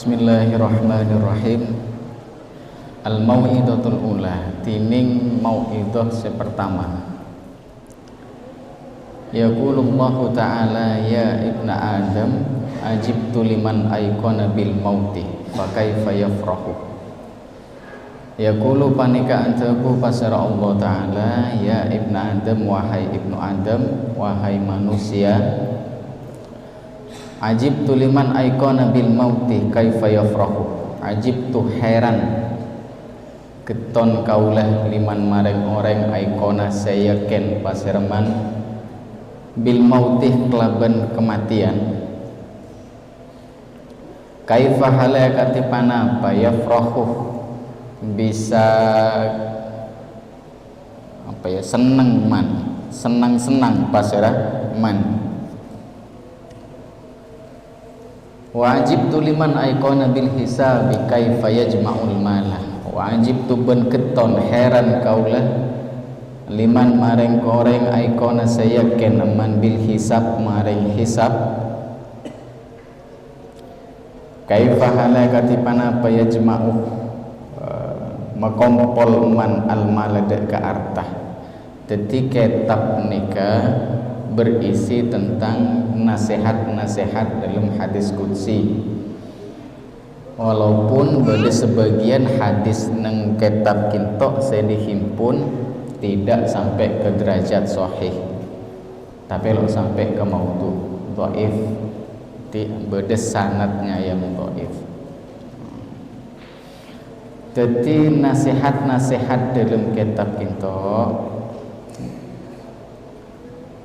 Bismillahirrahmanirrahim. Al-mau'idatul ula, tining mau'idah sepertama. Yaqulullahu ta'ala ya ibna Adam ajibtu liman aikona bil mauti fa kaifa yafrahu. Yaqulu panika antaku pasara Allah ta'ala ya ibna Adam, wahai ibnu Adam, wahai manusia, ajibtu liman aikona bil mauti kaifa yafrahu. Ajibtu heran keton kaulah liman mareng orang aikona saya ken pasirman bil mauti kelaban kematian. Kaifa halaya katipana apa yafrahu bisa apa ya, seneng man, senang-senang pasirah man. Wajibtu liman aikona bil hisabi kaifa yajma'ul malah. Wajibtu ben keton heran kaulah liman mareng koreng aikona saya ken aman bil hisab mareng hisab. Kaifa halaya katipana apa yajma'u makompol man al malada ka artah. Dadi kitab nikah berisi tentang nasihat-nasihat dalam hadis qudsi. Walaupun pada sebagian hadis nang kitab kinto saya dihimpun tidak sampai ke derajat sahih, tapi lo sampai ke maudhu, dhaif, beda sanadnya yang dhaif. Jadi nasihat-nasihat dalam kitab kinto,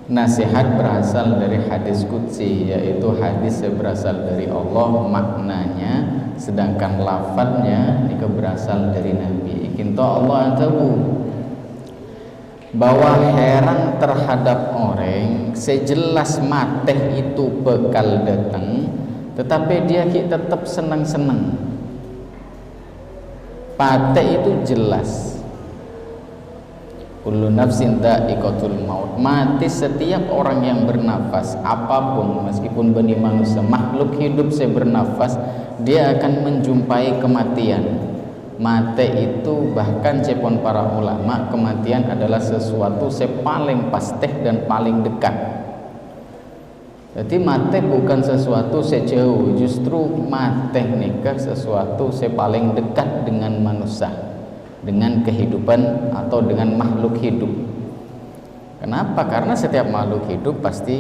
nasihat berasal dari hadis qudsi, yaitu hadis yang berasal dari Allah maknanya, sedangkan lafadznya ini berasal dari Nabi. Kinto Allah tahu bahwa heran terhadap orang sejelas mateh itu bekal datang, tetapi dia tetap senang-senang. Pate itu jelas. Kullu nafsin dha'iqatul maut. Mati setiap orang yang bernafas, apapun, meskipun benih manusia, makhluk hidup saya bernafas, dia akan menjumpai kematian. Mati itu bahkan cepon para ulama, kematian adalah sesuatu yang paling pasti dan paling dekat. Jadi mati bukan sesuatu sejauh, justru mati nikah sesuatu yang paling dekat dengan manusia, dengan kehidupan atau dengan makhluk hidup. Kenapa? Karena setiap makhluk hidup pasti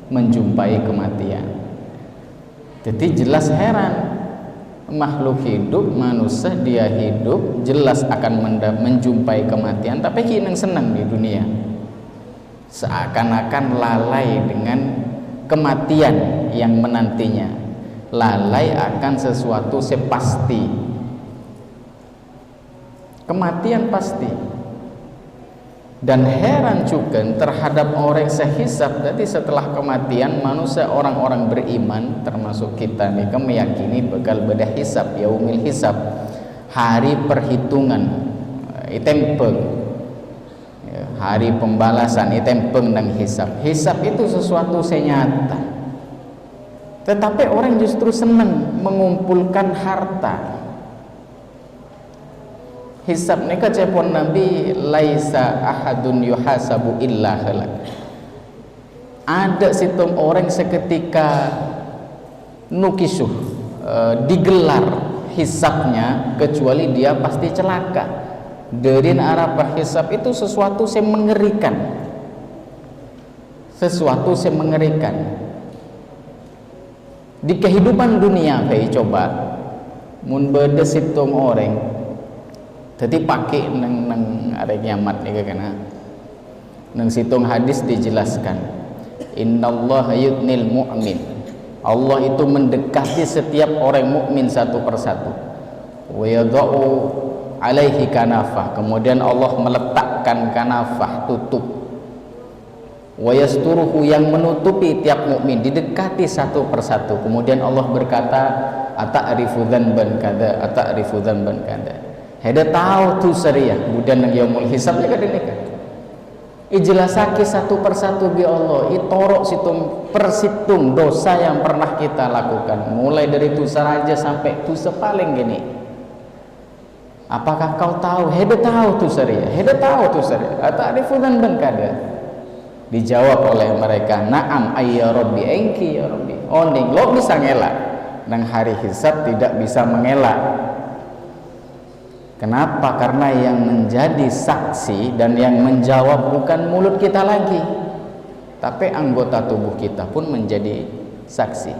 menjumpai kematian. Jadi jelas heran, makhluk hidup, manusia dia hidup jelas akan menjumpai kematian, tapi kini senang di dunia, seakan-akan lalai dengan kematian yang menantinya, lalai akan sesuatu sepasti. Kematian pasti. Dan heran juga terhadap orang sehisab. Jadi setelah kematian manusia, orang-orang beriman termasuk kita nih meyakini bakal beda hisab, yaumil hisab, hari perhitungan, itempeng, hari pembalasan, itempeng dan hisab. Hisab itu sesuatu senyata, tetapi orang justru senang mengumpulkan harta. Hisab ni kecepon Nabi, laisa ahadun yuhasabu illa halak. Ada situng orang seketika nukisuh, digelar hisabnya, kecuali dia pasti celaka. Dari arah hisab itu sesuatu yang mengerikan, sesuatu yang mengerikan. Di kehidupan dunia, coba mun beda situng orang. Jadi pakai nang ada kiamat ni kan? Nang situng hadis dijelaskan, innallaha yudnil mu'min. Allah itu mendekati setiap orang mukmin satu persatu. Wa yadha'u alaihi kanafah. Kemudian Allah meletakkan kanafah, tutup. Wa yasturuhu, yang menutupi tiap mukmin, didekati satu persatu. Kemudian Allah berkata, ata'rifu dzanban kada, ata'rifu dzanban kada. Heda tahu tu syariah budan yang yaumul hisab ni kan. ijelasake satu persatu bi Allah, itorok situng persitung dosa yang pernah kita lakukan, mulai dari dosa raja sampai dosa paling gini. Apakah kau tahu? Hede tahu tu saria, hede tahu tu saria. Ata'rifunan ban kada. Dijawab oleh mereka, na'am ayya rabbi, engki ya rabbi. Oh ning lo bisa ngelak, nang hari hisab tidak bisa mengelak. Kenapa? Karena yang menjadi saksi dan yang menjawab bukan mulut kita lagi, tapi anggota tubuh kita pun menjadi saksi.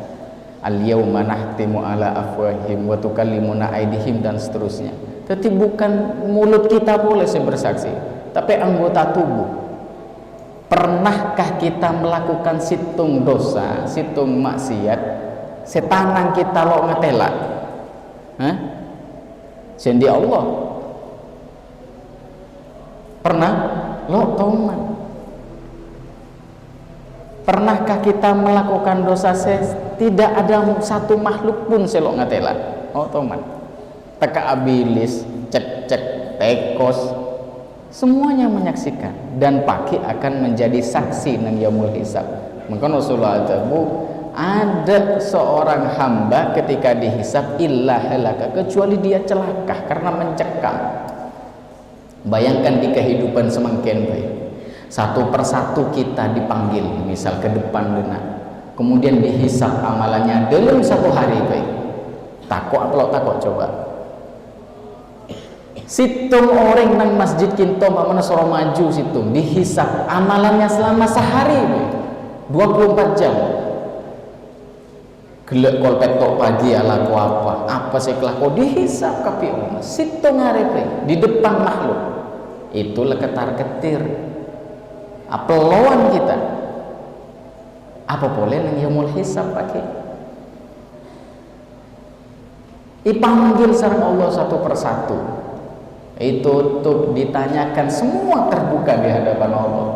Al-yawma nahtimu ala afwahim wa tukallimuna aydihim, dan seterusnya. Jadi bukan mulut kita boleh bersaksi, tapi anggota tubuh. Pernahkah kita melakukan situng dosa, situng maksiat, setanang kita lo ngetelak? Hah? Sendi Allah. Pernah? Lo toman. Pernahkah kita melakukan dosa tidak ada satu makhluk pun selok ngatela? Oh toman. Teka abilis, cek tekos, semuanya menyaksikan dan paki akan menjadi saksi nang yaumul hisab. Maka Rasulullah tabu ada seorang hamba ketika dihisab illa halaka, kecuali dia celaka karena mencekam. Bayangkan di kehidupan semakin baik, satu persatu kita dipanggil misal ke depan dena, kemudian dihisab amalannya dalam satu hari baik. Takut coba. Situng orang nang masjid kinto mana soro maju situng dihisab amalannya selama sehari 24 jam. Gelek kol petok pagi ala ku apa sih kelaku dihisab kapi Allah situng ngarepe di depan makhluk. Itulah ketar-ketir apeloan kita. Apa boleh nang yaumul hisab pakai ipanggil sareng Allah satu persatu. Itu untuk ditanyakan, semua terbuka di hadapan Allah.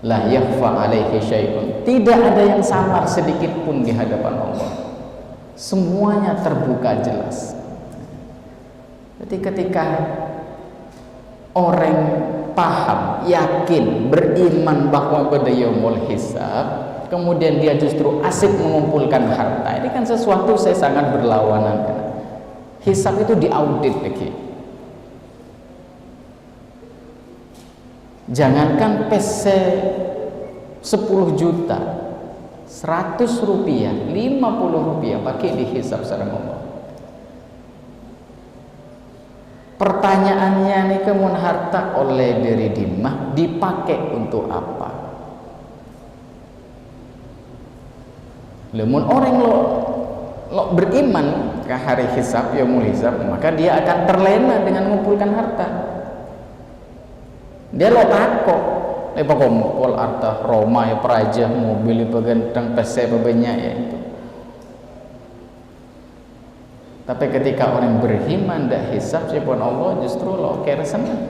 La yakhfa alaihi syai'un, tidak ada yang samar sedikit pun di hadapan Allah. Semuanya terbuka jelas. Jadi ketika orang paham, yakin, beriman bahwa pada yaumul hisab, kemudian dia justru asik mengumpulkan harta, ini kan sesuatu saya sangat berlawanan kan. Hisab itu diaudit lagi. Jangankan PC 10 juta, 100 rupiah, 50 rupiah pakai dihisab sareng Allah. Pertanyaannya nih, kemun harta oleh dari dimah dipakai untuk apa? Lemun orang lo beriman ke hari hisab, yaumul hisab, maka dia akan terlena dengan mengumpulkan harta. Dia lo takut lepas kumpul harta Roma ya praja, mobil pegentang PC banyak ya itu. Tapi ketika orang beriman dak hisab sepon Allah, justru lo kira senang.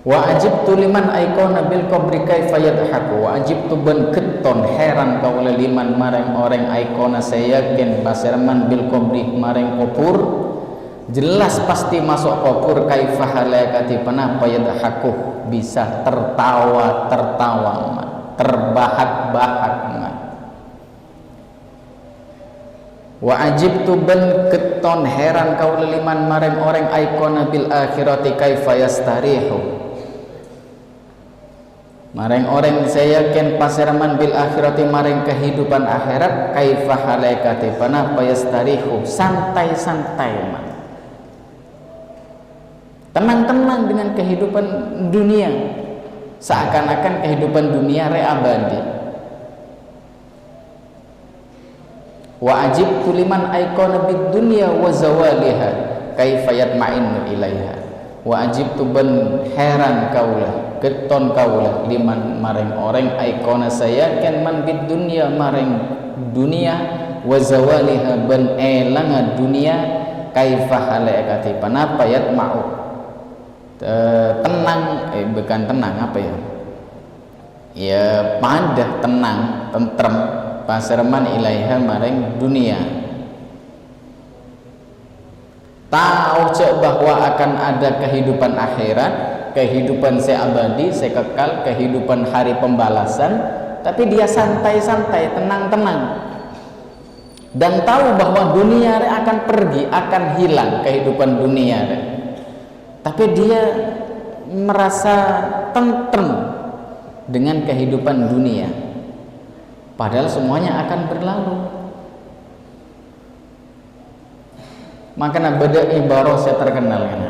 Wa ajibtu liman aikona bil qabri kaifa yadhaku, wa ajibtu ben keton heran kaula liman mareng orang aikona saya yakin basirman bil qabri mareng kubur, jelas pasti masuk kubur kaifa halakati panapa yadhaku, bisa tertawa terbahak-bahak. Wa ajibtu ben keton heran kaula liman mareng orang aikona bil akhirati kaifa yastarihu, mareng orang saya yakin pasiraman bil akhirati mareng kehidupan akhirat kaifa halaikati panapa yastarihu, santai-santai man, tenang-tenang dengan kehidupan dunia, seakan-akan kehidupan dunia abadi. Wa ajibtu liman aikona bid dunya wa zawaliha kaifa yatma'innu ilaiha, wa ajibtu ben heran kaula keton kaula liman mareng orang aikona saya ken man bid dunya mareng dunia wa zawaliha ben elanga dunia kaifa halaikati panapa yatma'u tenang bukan tenang apa ya padah tenang tentrem pasirman ilaiha mareng dunia, tahu cek bahwa akan ada kehidupan akhirat kehidupan seabadi, sekekal, kehidupan hari pembalasan, tapi dia santai-santai, tenang-tenang, dan tahu bahwa dunia akan pergi, akan hilang kehidupan dunia, tapi dia merasa tentrem dengan kehidupan dunia, padahal semuanya akan berlalu. Makanya beda ibarat saya terkenal kan,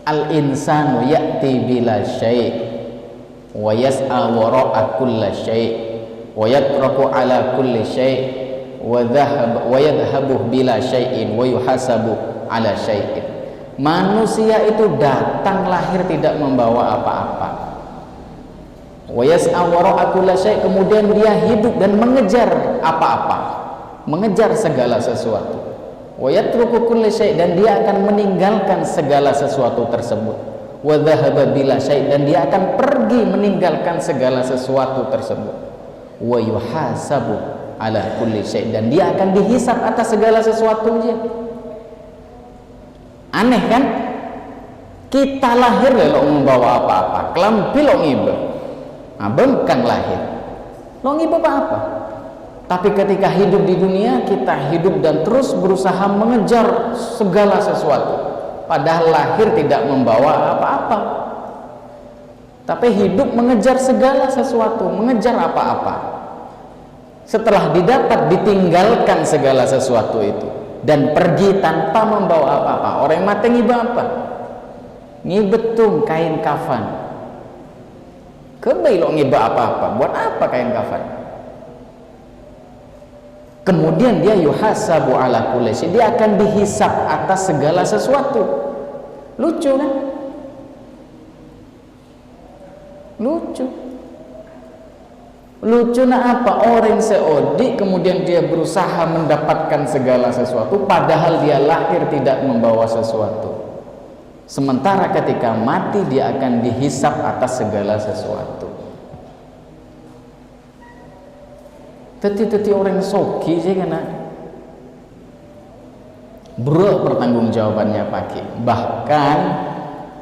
al insanu ya'ti bila syai' wa yas'a wara'a kulla syai' wa yatraku ala kulli syai' wa yadhhabu bila syai'in wa yuhasabu ala syai'in. Manusia itu datang lahir tidak membawa apa-apa, wa yas'a wara'a kulla syai', kemudian dia hidup dan mengejar apa-apa, mengejar segala sesuatu. Wa yatruku kulli syai', dan dia akan meninggalkan segala sesuatu tersebut. Wa dhahaba bila syai', dan dia akan pergi meninggalkan segala sesuatu tersebut. Wa yuhasabu ala kulli syai', dan dia akan dihisab atas segala sesuatunya. Aneh kan? Kita lahir lo membawa apa-apa, kelampi lo ngibe, abang kan lahir lo ngibe apa-apa. Tapi ketika hidup di dunia, kita hidup dan terus berusaha mengejar segala sesuatu, padahal lahir tidak membawa apa-apa, tapi hidup mengejar segala sesuatu, mengejar apa-apa. Setelah didapat, ditinggalkan segala sesuatu itu dan pergi tanpa membawa apa-apa. Orang mati ngibe apa? Ngibetung kain kafan. Kebai lo ngibe apa-apa, buat apa kain kafan? Kemudian dia yuhasabu ala kulli syai', dia akan dihisab atas segala sesuatu. Lucu kan? Lucu. Lucu na apa? Orang seodi kemudian dia berusaha mendapatkan segala sesuatu, padahal dia lahir tidak membawa sesuatu. Sementara ketika mati dia akan dihisab atas segala sesuatu. Teti orang soki sih kena bro pertanggungjawabannya pakai. Bahkan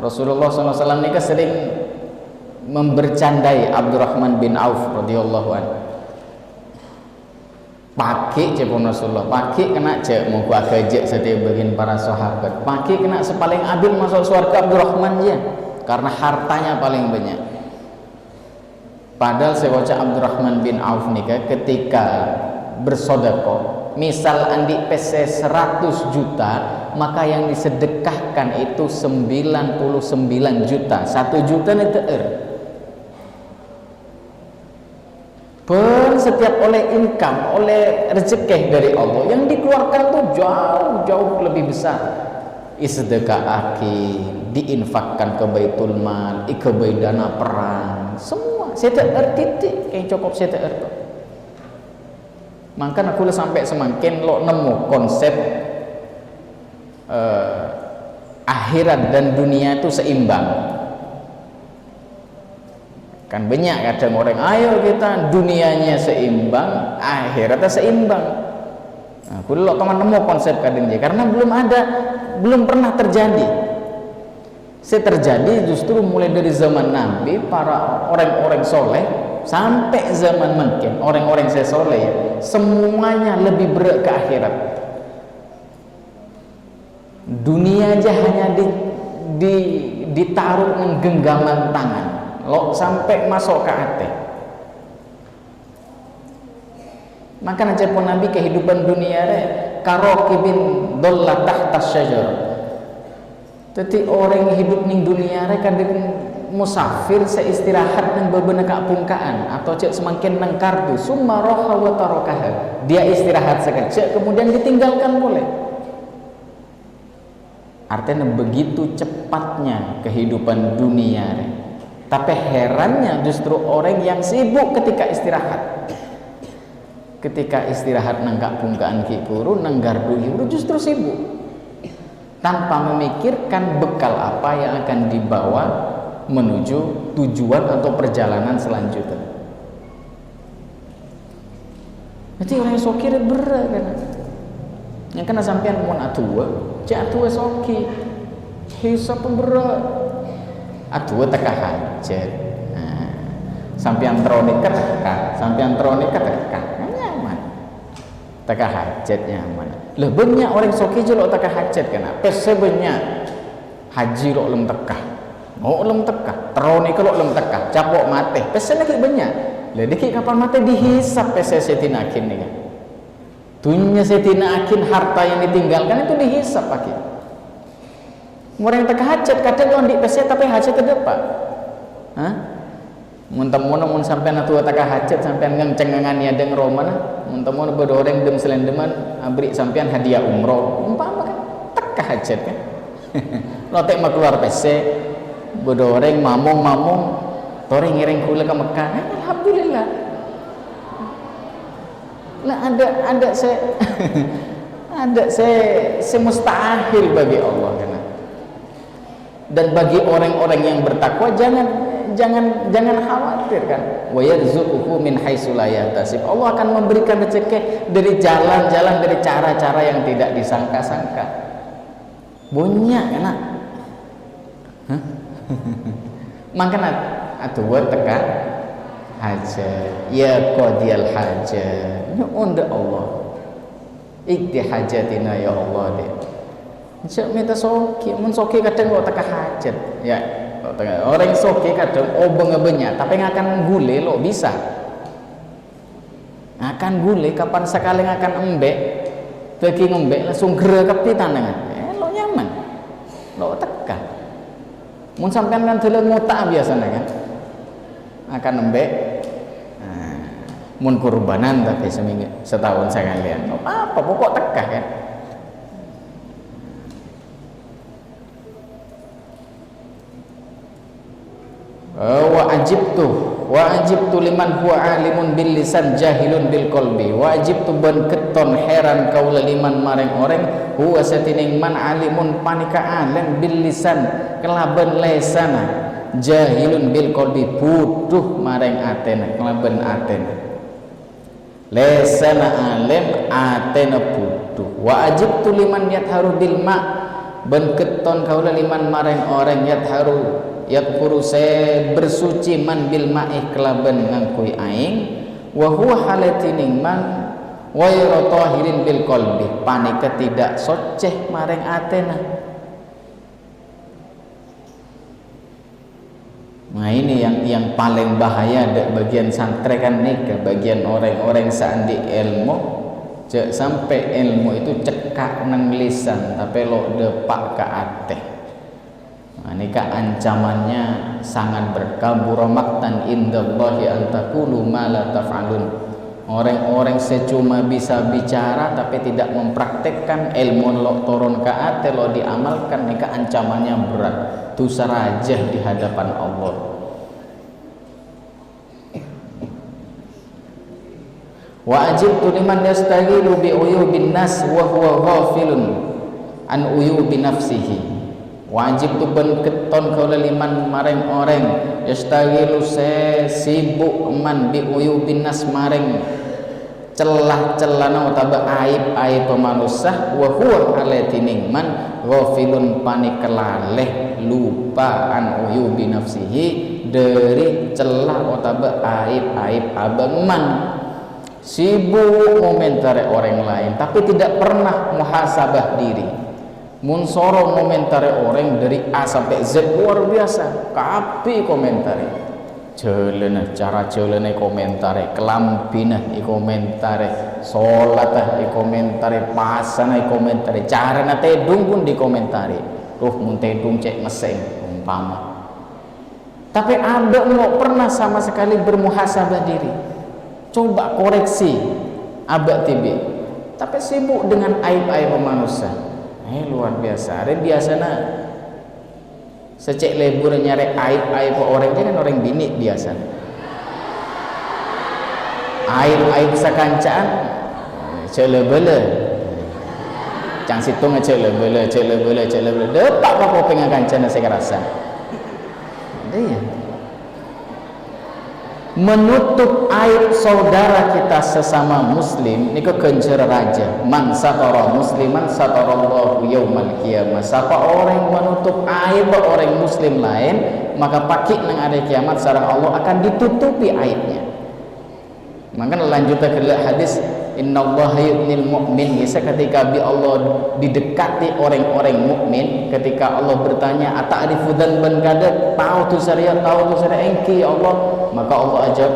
Rasulullah SAW ini sering membercandai Abdurrahman bin Auf radhiyallahu anhu. Pakai cepon Rasulullah, pakai kena cek mau gua gajek setiap bagian para sahabat. Pakai kena sepaling adil masuk surga Abdurrahman ya, karena hartanya paling banyak. Padahal saya baca Abdurrahman bin Auf nih ketika bersedekah, misal andi PC 100 juta, maka yang disedekahkan itu 99 juta. 1 juta nih teer. Per setiap oleh income, oleh rezeki dari Allah yang dikeluarkan tuh jauh lebih besar. Sedekah diinfakkan ke baitul mal, ke dana perang, semua CTR titik yang cukup CTR tuh. Maka aku sampai semakin lo nemu konsep akhirat dan dunia itu seimbang. Kan banyak kadang orang, ayo kita dunianya seimbang, akhiratnya seimbang. Aku lo teman nemu konsep kadang dia, karena belum pernah terjadi. Terjadi justru mulai dari zaman Nabi, para orang-orang soleh sampai zaman mungkin orang-orang soleh, semuanya lebih berat ke akhirat. Dunia aja hanya ditaruh menggenggaman tangan, lo sampai masuk ke hati. Maka nanti pun Nabi kehidupan dunia karokibin dolla tahta syajar. Jadi orang hidup ning dunia kadang musafir seistirahat nang bebenah keapungkaan atau cek semakin nang kartu summa roha wa tarakaha. Dia istirahat sekejap kemudian ditinggalkan boleh. Artinya begitu cepatnya kehidupan dunia. Tapi herannya justru orang yang sibuk ketika istirahat. Ketika istirahat nang keapungkaan ki puru nang gardu hiru justru sibuk. Tanpa memikirkan bekal apa yang akan dibawa menuju tujuan atau perjalanan selanjutnya. Jadi orang sokir berat kan. Yang kena sampean mun atua, cek atua soki. Hisap berat. aduh teka hajat. Nah, sampean trone keteka, sampean trone keteka, nyaman. Teka hajat nyaman. Lah banyak orang soki jelok teka hajat kena. Pese banyak haji lo lem teka. Oh lem teka, trone kalau lem teka, capok mate. Pese lagi banyak. Lah dikit kapan mate dihisap pese setinakin nih kan. Dunia setinakin harta yang ditinggalkan itu dihisap pakai. Orang yang teka hajat kadang lo di pese tapi hajat terdepak. Hah? Muntah-muntah mun sampean atuh teka hajat sampean ngengcengengan ya deng romana, muntah-muntah bedoreng dem selendeman abri sampean hadiah umroh. Umpama kan teka hajat kan. Lotek mah keluar pese bedoreng mamung toreng ngiring kula ke Mekah. Alhamdulillah. Lah ada saya mustahil bagi Allah kan. Dan bagi orang-orang yang bertakwa jangan khawatir kan. Wa yarzuquhu min haitsu la yahtasib. Allah akan memberikan rezeki dari jalan-jalan, dari cara-cara yang tidak disangka-sangka. Banyak kan? Hah? Makanya atuh teka hajat ya qadiyal hajat ya unda Allah ikti hajatina ya Allah deh. Cak minta soki, mun soki kadang kok teka hajat ya. Orang soki kadang bengebenya tapi ngakan gule lo bisa akan gule kapan sekali ngakan embek bagi ngembek langsung gerak ke tangan lo nyaman lo teka mun sampean kan dulu ngutak biasanya kan akan embek mun kurbanan tapi seminggu setahun sekalian apa pokok teka kan. Wa ajibtu liman huwa alimun bil lisan jahilun bil qalbi wa ajibtu ban keton heran kaula liman maring orang huwa satining man alimun panika alim bil lisan kelaban lesana jahilun bil qalbi butuh maring atena kelaban atena lesana alim atena butuh wa ajibtu liman yatharu bil ma ban keton kaula liman maring orang yatharu yadhkuru se bersuci man bil ma'i kelaban ngangkui aing wa huwa halatining man wa yatahirin bil qalbi panika tidak soceh maring atena. Nah ini yang paling bahaya bagian santrekan nikah bagian orang-orang seandi ilmu sampai ilmu itu cekak nang lisan tapi lo depak ke ate. Nah, nikah ancamannya sangat berkabur maktan indallahi an taqulu ma la taf'alun. Orang-orang secuma bisa bicara tapi tidak mempraktekkan ilmu lo turun ke ate lo diamalkan nikah ancamannya berat dosa rajah di hadapan Allah. Wa ajibtu liman yastaghilu bi uyubin nas wa huwa ghafilun an uyubi nafsihi. Wajib tu ben keton kaula liman maring orang yastaghilu se sibuk man bi uyubin nas maring celah-celana utawa aib-aib manusia wa huwa alatining man ghafilun panikelaleh lupa an uyubi nafsihi dari celah utawa aib-aib abang man sibuk komentari orang lain tapi tidak pernah muhasabah diri. Mun sorong komentari orang dari A sampai Z luar biasa kapi komentari jelena cara jelena komentari kelambina komentari sholat komentari pasana komentari cara na tedung pun dikomentari mun tedung cek meseng umpama tapi ada nggak pernah sama sekali bermuhasabah diri. Coba koreksi abak tibi tapi sibuk dengan aib-aib manusia. Luar biasa. Ada biasanya secek lebur nyari aib-aib orang jangan orang bini biasa. Aib-aib sekancaan celebele. Cang situng celebele. Depak apa pengen kancana saya rasa. Ada ya. menutup aib saudara kita sesama muslim niku kencer raja. Man satara musliman satarallahu yaumal qiyamah. Siapa orang menutup aib orang muslim lain, maka pagi nang hari kiamat sareng Allah akan ditutupi aibnya. Maka lanjutnya ke hadis, innallaha yudnil mu'min, ketika Allah didekati orang-orang mukmin, ketika Allah bertanya ata'rifu dzanban kada, tahu tu syariat, tahu tu syariat engki Allah, maka Allah ajab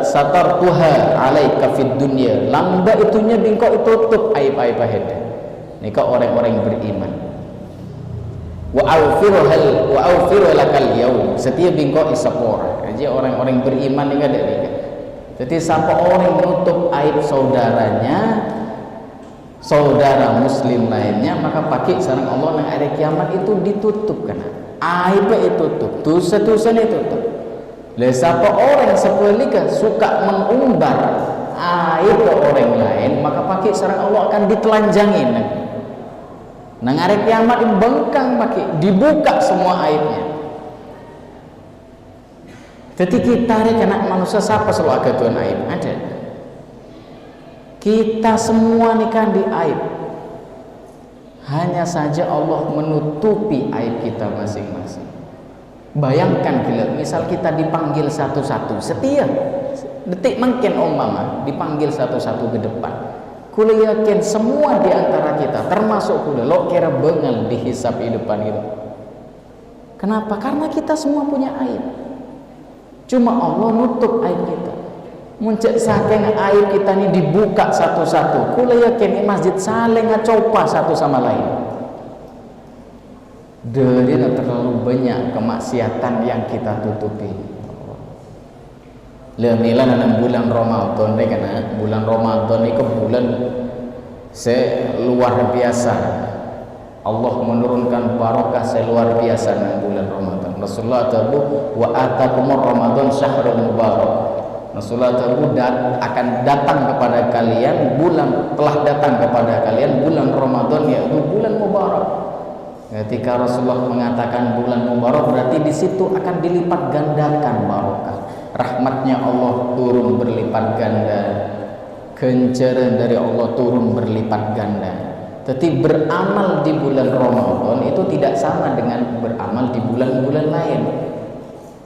satartuha alaika fid dunya, lamba itunya bingko tutup aib-aib hede. Nika orang-orang beriman. Wa aufiru lakal yaum, setiap bingko isapor. Jadi orang-orang beriman nika ada nika. Jadi siapa orang menutup aib saudaranya, saudara muslim lainnya, maka pakai sareng Allah nang hari kiamat itu ditutup, karena aibnya itu tutup, dosa-dosa itu tutup. Lah siapa orang sepelikah suka mengumbar aib ke orang lain, maka pakai sareng Allah akan ditelanjangi nang hari kiamat bengkang pakai dibuka semua aibnya. Jadi kita ini kena manusia siapa selalu agak tuan aib? Ada. Kita semua nih kan di aib. Hanya saja Allah menutupi aib kita masing-masing. Bayangkan gila, misal kita dipanggil satu-satu, setiap detik mungkin umpama dipanggil satu-satu ke depan. Kula yakin semua di antara kita, termasuk kula, lo kira bengal dihisap di depan itu. Kenapa? Karena kita semua punya aib. Cuma Allah nutup aib kita. Muncul saking aib kita ini dibuka satu-satu. Kula yakin di masjid saling ngacopa satu sama lain. Dari terlalu banyak kemaksiatan yang kita tutupi. Lemilan dalam bulan Ramadan ini karena bulan Ramadan itu bulan luar biasa. Allah menurunkan barakah seluar biasa dalam bulan Ramadan. Rasulullah tahu wa atakumur Ramadan syahrul mubarak. Rasulullah tahu akan datang kepada kalian telah datang kepada kalian bulan Ramadan, yaitu bulan mubarak. Ketika Rasulullah mengatakan bulan mubarak, berarti di situ akan dilipat gandakan barakah. Rahmatnya Allah turun berlipat ganda. Kencaran dari Allah turun berlipat ganda. Tetapi beramal di bulan Ramadan itu tidak sama dengan beramal di bulan-bulan lain.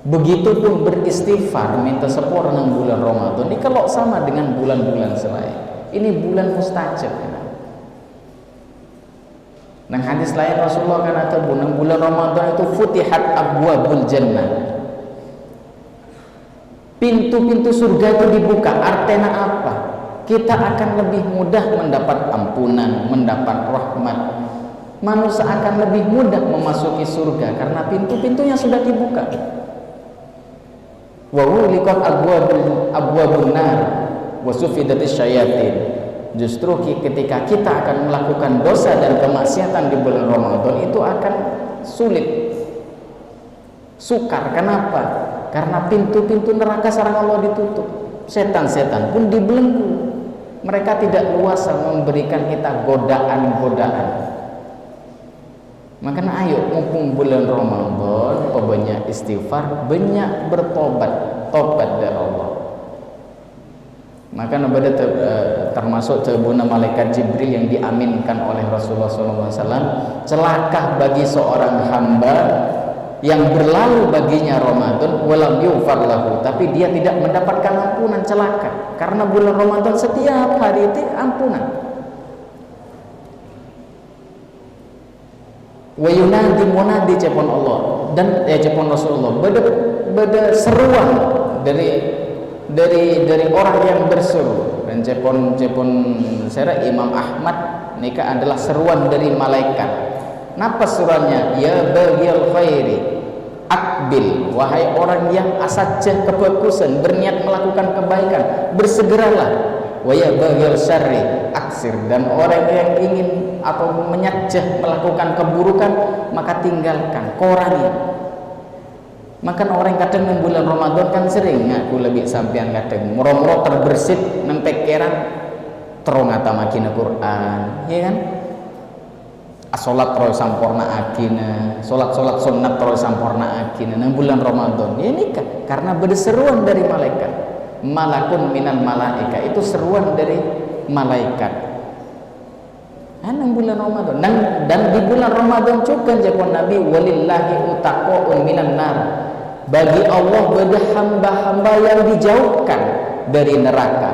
Begitupun beristighfar, minta sepur nang bulan Ramadan ini kalau sama dengan bulan-bulan selain. Ini bulan mustajab. Nang hadis lain Rasulullah kan kata bulan Ramadan itu futihat abwabul jannah. Pintu-pintu surga itu dibuka. Artinya apa? Kita akan lebih mudah mendapat ampunan, mendapat rahmat. Manusia akan lebih mudah memasuki surga karena pintu-pintunya sudah dibuka. Wa uliqat abwabun nar wa sufidatis syayatin. Justru ketika kita akan melakukan dosa dan kemaksiatan di bulan Ramadan itu akan sulit, sukar. Kenapa? Karena pintu-pintu neraka sareng Allah ditutup. Setan-setan pun dibelenggu. Mereka tidak luasa memberikan kita godaan-godaan. Makanya ayo mumpung bulan Ramadan, banyak istighfar, banyak bertobat, tobat dari Allah. Maka pada termasuk terbuna malaikat Jibril yang diaminkan oleh Rasulullah SAW. Celaka bagi seorang hamba yang berlalu baginya Ramadan walam yufar lahu, tapi dia tidak mendapatkan ampunan, celaka. Karena bulan Ramadan setiap hari itu ampunan. Wa yunadi munadi cepon Allah dan cepon Rasulullah. Beda seruan dari orang yang berseru. Dan cepon saya Imam Ahmad nikah adalah seruan dari malaikat. Napa surannya? Ya baghil khairi akbil, wahai orang yang asajah kebagusan, berniat melakukan kebaikan, bersegeralah. Wa ya baghil syarri aksir, dan orang yang ingin atau menyajah melakukan keburukan maka tinggalkan, kurangi. Maka orang kadang di bulan Ramadan kan sering ngaku lebih sampean kadang murah-murah terbersit nempek keran terong ata makina Quran, ya kan? salat terus sampurna akina, salat sunnat terus sampurna akina nang bulan Ramadan. Ya nikah karena berseruan dari malaikat. Malakun minal malaika, itu seruan dari malaikat. Nang bulan Ramadan. Dan di bulan Ramadan juga jakon Nabi walillahi utaqaun minan nar. Bagi Allah ada hamba-hamba yang dijauhkan dari neraka.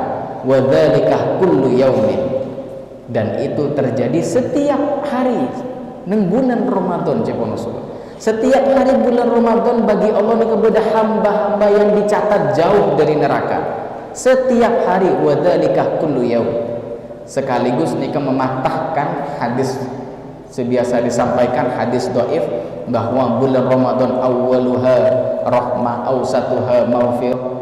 Wa dzalika kullu yaumin. Dan itu terjadi setiap hari nang bulan Ramadan jakon Rasul. Setiap hari bulan Ramadan bagi Allah ada hamba-hamba yang dicatat jauh dari neraka. Setiap hari wa dzalika kullu yaum. Sekaligus nikah mematahkan hadis sebiasa disampaikan hadis dhaif bahwa bulan Ramadan awwaluha rahmah awsatuha maghfirah.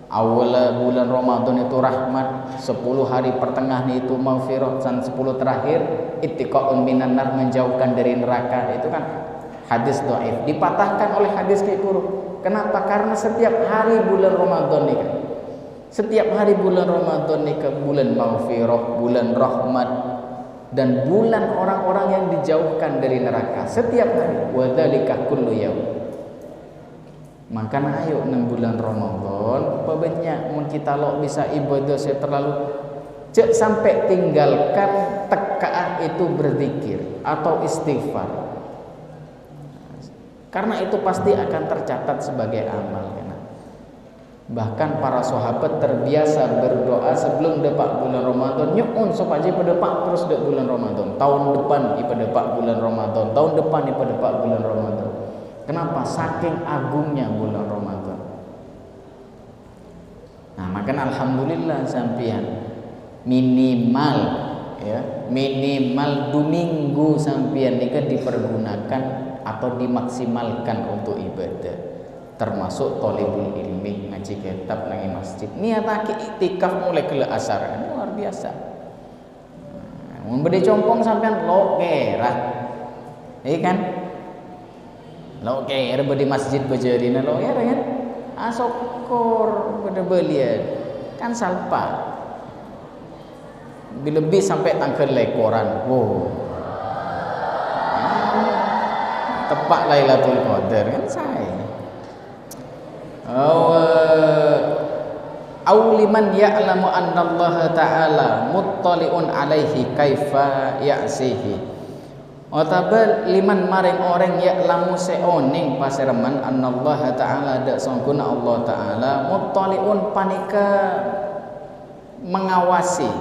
Awal bulan Ramadan itu rahmat, 10 hari pertengahan itu maghfirah, dan 10 terakhir ittiqa'un minan nar, menjauhkan dari neraka. Itu kan hadis dhaif dipatahkan oleh hadis Qur'an. Kenapa? Karena setiap hari bulan Ramadan nikah. Setiap hari bulan Ramadan nikah bulan maghfirah, bulan rahmat, dan bulan orang-orang yang dijauhkan dari neraka. Setiap hari wa dzalika kullu yaum. Maka ayo nang bulan Ramadan banyak mun kita lo bisa ibadah saya terlalu cek sampai tinggalkan tekaah itu berzikir atau istighfar. Karena itu pasti akan tercatat sebagai amal. Bahkan para sahabat terbiasa berdoa sebelum depak bulan Ramadan, nyuun supaya pada depak terus dek bulan Ramadan, tahun depan pada depak bulan Ramadan, tahun depan pada depak bulan Ramadan. Kenapa? Saking agungnya bulan Ramadan. Nah, maka alhamdulillah sampian minimal ya, minimal 2 minggu sampian nikah dipergunakan atau dimaksimalkan untuk ibadah. Termasuk thalibul ilmi, ngaji kitab nang masjid. Niatake iktikaf mulai ke asar, luar biasa. Mun bede compong sampean lokerah. Iya kan? Loker bede masjid bejadina loker kan? Asokor bede belian. Kan salpa. Lebih sampai tangkel lekoran. Wow. Tepak Lailatul Qadar kan saya. Liman ya'lamu anna Allah ta'ala muttali'un alaihi kaifa ya'sihi. Otabal liman maring orang ya'lamu seoning pasereman anna Allah ta'ala dak sangkuna Allah ta'ala muttali'un panika mengawasi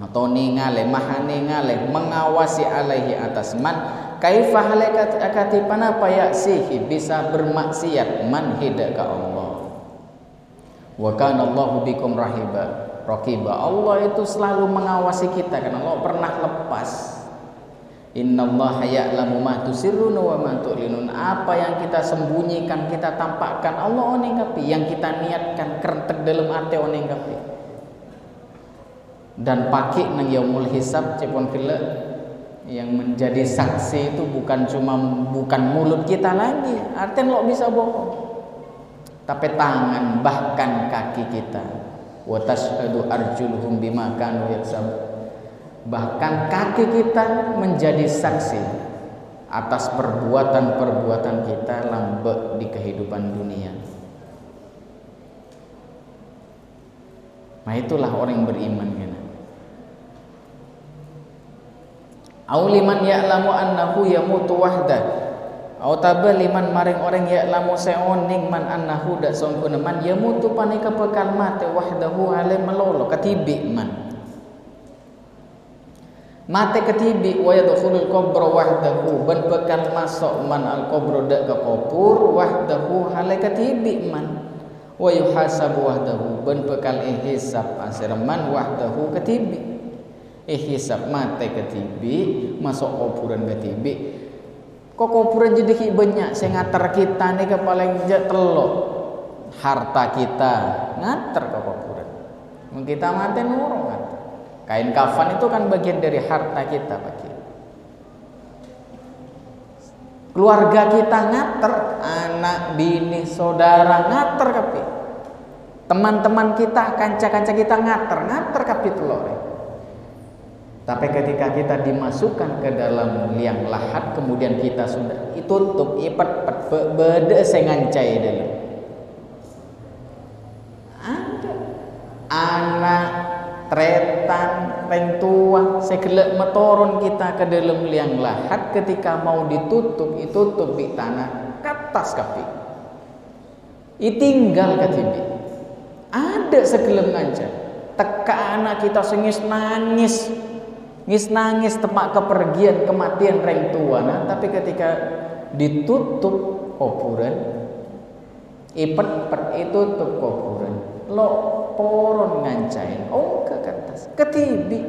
atau ningale maha ningale mengawasi alaihi atas man kaifa halakat akatipan apa ya'sihi bisa bermaksiat man hida ka Allah. Wa kana Allahu bikum raqiba. Allah itu selalu mengawasi kita karena Allah pernah lepas. Innallaha ya'lamu ma tusirruna wa ma tu'linun. Apa yang kita sembunyikan, kita tampakkan, Allah onengkapi. Yang kita niatkan kerentek dalam hati onengkapi. Dan pakai nang yaumul hisab cepon kele yang menjadi saksi itu bukan mulut kita lagi, artinya lo bisa bohong, tapi tangan bahkan kaki kita. Wa tashhadu arjuluhum bima kanu yaksab. Bahkan kaki kita menjadi saksi atas perbuatan-perbuatan kita lambe di kehidupan dunia. Nah itulah orang yang beriman kan. Au liman ya'lamu annahu yamutu wahda. Au tabal liman maring orang ya'lamu seoning man annahu dak sangkuna man yamutu panika pekal mate wahdahu hale melolo katibi man. Mate katibi wa yadkhulul qabra wahdahu ban pekal masuk man al qabra dak ka kubur wahdahu hale katibi man. Wa yuhasabu wahdahu ban pekal hisab asirman wahdahu katibi. Hisab mate ketibi masuk kuburan ketibi kok kuburan jadi banyak saya ngater kita nih kepala telok harta kita ngater ke kuburan kita mati nurung ngater. Kain kafan itu kan bagian dari harta kita pakai. Keluarga kita ngater, anak bini saudara ngater kapi, teman-teman kita kanca-kanca kita ngater kapi telur. Tapi ketika kita dimasukkan ke dalam liang lahat, kemudian kita sudah ditutup, ipat bede sengancai dulu. Ada anak, tretan, reng tua, sekelek metoron kita ke dalam liang lahat, ketika mau ditutup di tanah katas kapi. Itinggal katibi. Ada sekelem ngancam. Teka anak kita sengis nangis tepak kepergian kematian reng tua, nah, tapi ketika ditutup kuburan, ipet itu tutup kuburan, lo poron ngancain, ke atas, ketibi.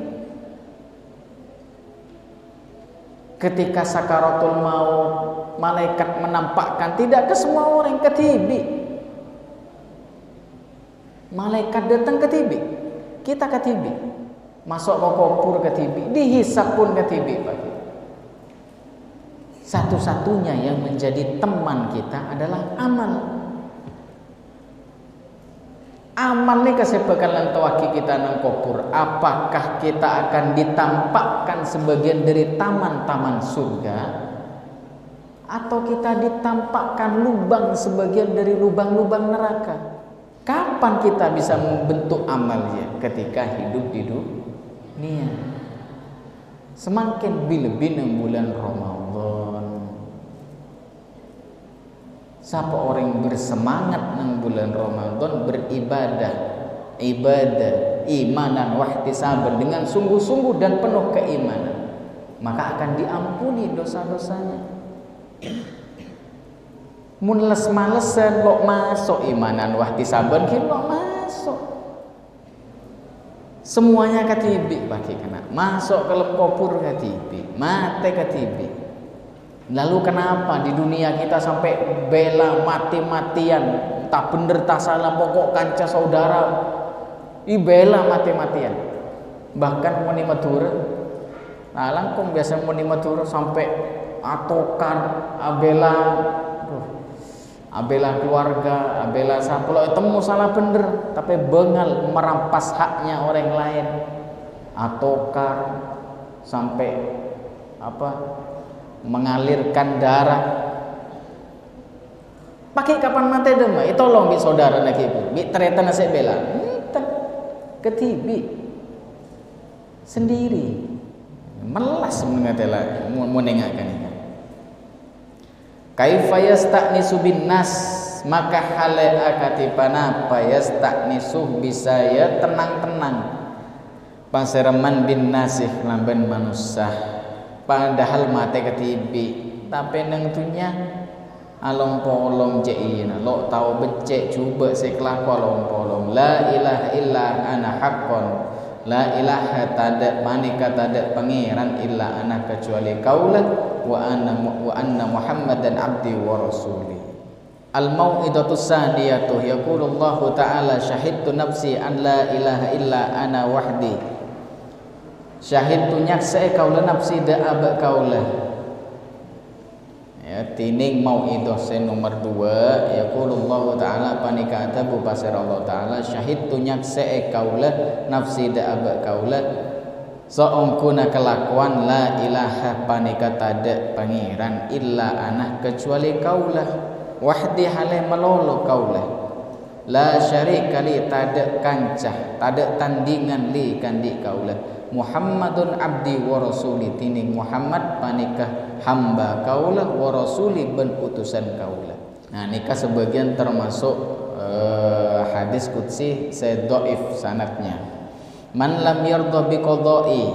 Ketika sakaratul maut, malaikat menampakkan, tidak ke semua orang, ketibi. Malaikat datang ketibi, kita ketibi. Masuk ke kubur ketibi, dihisap pun ketibi. Satu-satunya yang menjadi teman kita adalah amal. Amal ni kesepakalan tawaki kita nang kubur. Apakah kita akan ditampakkan sebagian dari taman-taman surga, atau kita ditampakkan lubang sebagian dari lubang-lubang neraka? Kapan kita bisa membentuk amalnya? Ketika hidup di dunia. Semakin lebih bulan Ramadan, siapa orang bersemangat nang bulan Ramadan beribadah, imanan wahtisaban, dengan sungguh-sungguh dan penuh keimanan, maka akan diampuni dosa-dosanya. Mun les-malesan lo masuk imanan wahtisaban ki lo masuk. Semuanya katibi bagi kena. Masuk ke kubur katibi, mati katibi. Lalu kenapa di dunia kita sampai bela mati-matian, tak bener tak salah, pokok kanca saudara, bela mati-matian. Bahkan muni Madura, nah langkung biasa muni Madura sampai atokan, abela keluarga, abela saplo, temu salah bener, tapi bengal merampas haknya orang lain, atokar sampai mengalirkan darah. Pakai kapan mati dema, tolong bi saudara nak ibu, bi tereta nasi bela, ketibi sendiri, melas mengatela, menengahkan ini. Kaifa yasta'nisu bin nas, maka hale akatipana pa yasta'nisu bisa ya tenang-tenang pasereman bin nasih lamben manusia, padahal mate ketibi tapi nang tunya along polong jeina lo tahu becek coba sekelaku along polong la ilaha illa ana haqqon, la ilaha tada manika tada pangeran illa ana kecuali kaulah wa anna Muhammadan abdi wa rasuli. Al mau'idatu saniyatu yaqulu Allah ta'ala syahidtu nafsi an la ilaha illa ana wahdi. Syahidtu nyaksa kaula nafsi da aba kaula. Ya tining mau'idah sen nomor 2 yaqulu Allah ta'ala panika atabu pasir Allah ta'ala syahidtu nyaksa kaula nafsi da aba kaula. Seongkuna kelakuan la ilaha panika tada pangeran illa anah kecuali kaulah wahdi halih melolo kaulah la syarika li tada kancah tada tandingan li kandi kaulah Muhammadun abdi wa rasuli tining Muhammad panika hamba kaulah wa rasuli ben utusan kaulah. Nah nikah sebagian termasuk hadis qudsi saya dhaif sanadnya. Man lam yardha bi qada'i,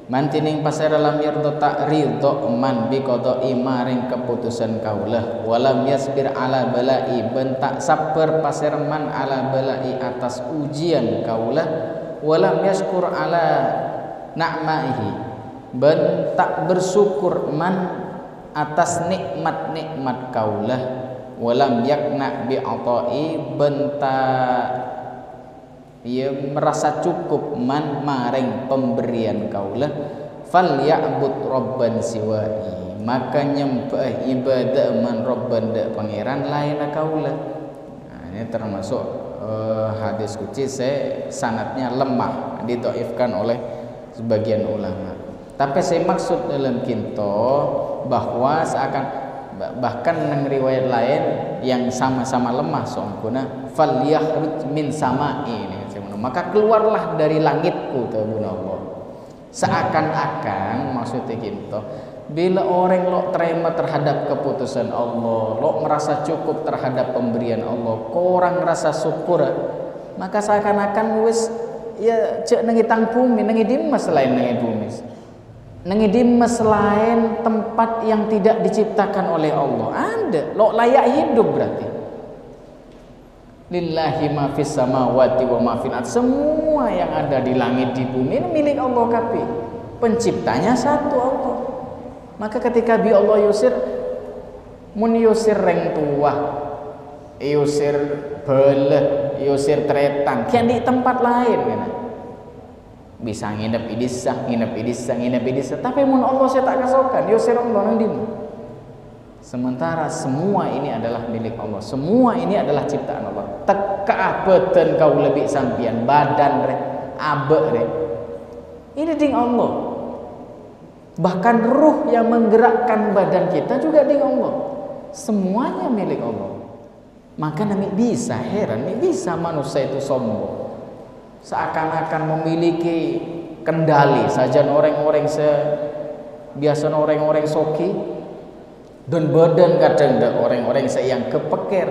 man tining pasara lam yardha tak ridha man bi qada'i maring keputusan kaulah, walam yasbir ala bala'i ben tak sabar pasara man ala bala'i atas ujian kaulah, walam yaskur ala na'maihi ben tak bersyukur man atas nikmat-nikmat kaulah, walam yakna bi ata'i ben tak ia merasa cukup man maring pemberian kaulah, fal ya'bud rabban siwai maka nyembah ibadah man rabban da pangeran lain kaulah. Nah, ini termasuk hadis qudsi sanadnya lemah, didhaifkan oleh sebagian ulama. Tapi saya maksud dalam kinto bahwa bahkan nang riwayat lain yang sama-sama lemah soangkuna falyahrut min sama'i ini, maka keluarlah dari langitku tabun Allah. Seakan-akan maksudnya kinto, bila orang lo terima terhadap keputusan Allah, lo merasa cukup terhadap pemberian Allah, korang rasa syukur, maka seakan-akan wis ya cek nengi tang bumi, nengi dimas lain nengi bumi, nengi dimas lain tempat yang tidak diciptakan oleh Allah. Ada, lo layak hidup berarti. Lillahi ma fis samawati wa ma fil ardh. Semua yang ada di langit di bumi ini milik Allah kapi. Penciptanya satu Allah. Maka ketika bi Allah yusir, mun yusir reng tua, yusir beleh, yusir tretan, kian di tempat lain kan. Bisa nginep idisa, tapi mun Allah saya tak kasokan, yusir Allah nang dimu. Sementara semua ini adalah milik Allah, semua ini adalah ciptaan Allah. Teka abetan kau lebih sampian badan re, abe re. Ini ding Allah. Bahkan ruh yang menggerakkan badan kita juga ding Allah. Semuanya milik Allah. Maka nami bisa heran, nami bisa manusia itu sombong. Seakan-akan memiliki kendali saja orang-orang biasa orang-orang soki dan badan kadang dah orang-orang yang kepeker,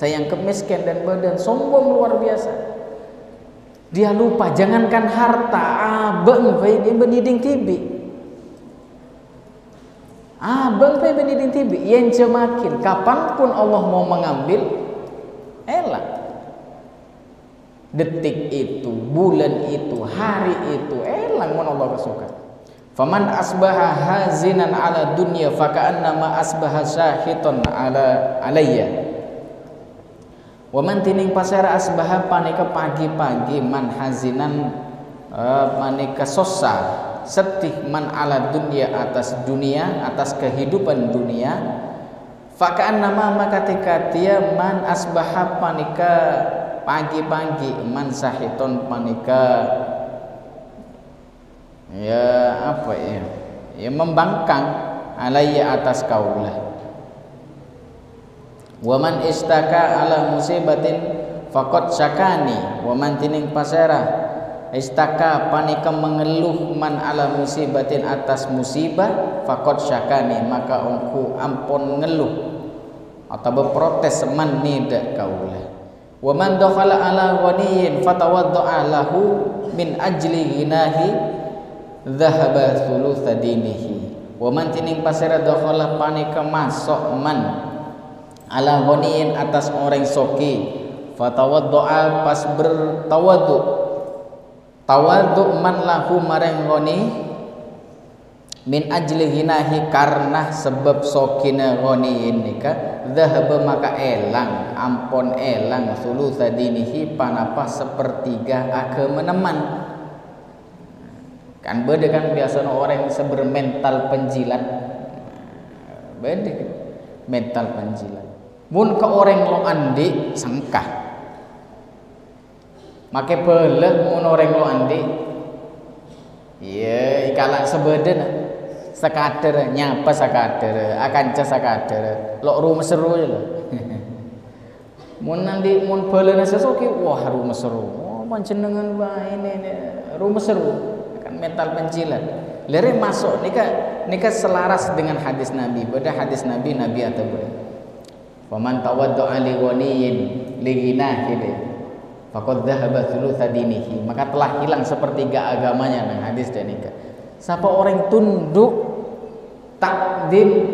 yang kemiskin dan badan sombong luar biasa. Dia lupa jangankan harta, abang baik dia beniding tibi. Abang baik beniding tibi yang cemakin kapanpun Allah mau mengambil elak. Detik itu, bulan itu, hari itu elang mun Allah kesuka. Faman asbaha hazinan ala dunya faka'annama asbaha syahiton ala alayya. Wa man tining pasara asbaha panika pagi-pagi man hazinan panika sosa sedih man ala dunya atas dunia, atas kehidupan dunia. Faka'annama maka ketika dia man asbaha panika pagi-pagi man sahiton panika ya apa ya membangkang alayya atas kaulah. Wa man istaka ala musibatin faqad syakani. Wa man tining pasera istaka panika mengeluh man ala musibatin atas musibah faqad syakani maka engku ampun ngeluh atau berprotes man nida kaulah. Wa man dakhala ala ghaniyin fatawadda'a lahu min ajli ghinahi dhahaba thulutha dinihi. Wa man tining pasira dakhala panika masuk man ala ghaniyin atas orang soki fatawadda'a pas bertawaddu man lahu marang ghani min ajli ghinahi karena sebab sokina ghaniyin nika dhahaba maka elang ampon elang thulutha dinihi panapa sepertiga agama neman. Kan beda kan biasa orang sebermental penjilat, beda kan mental penjilat. Mun ke orang lo andi sengkah, make peleh mun orang lo andi, iya kalak sebeden sekader nyapa sekader, akan cas sekader, lo rumah seru je lo. Mun andi mun peleh nasi soki, wah rumah seru, oh pancenengan bah ini rumah seru. Mental penjilat lere masuk nika selaras dengan hadis Nabi. Beda hadis Nabi atau beda faman tawadda'a li ghaniyin li ghinahi faqad dhahaba thulutha dinihi maka telah hilang sepertiga agamanya. Nang hadis dan nika siapa orang tunduk takdim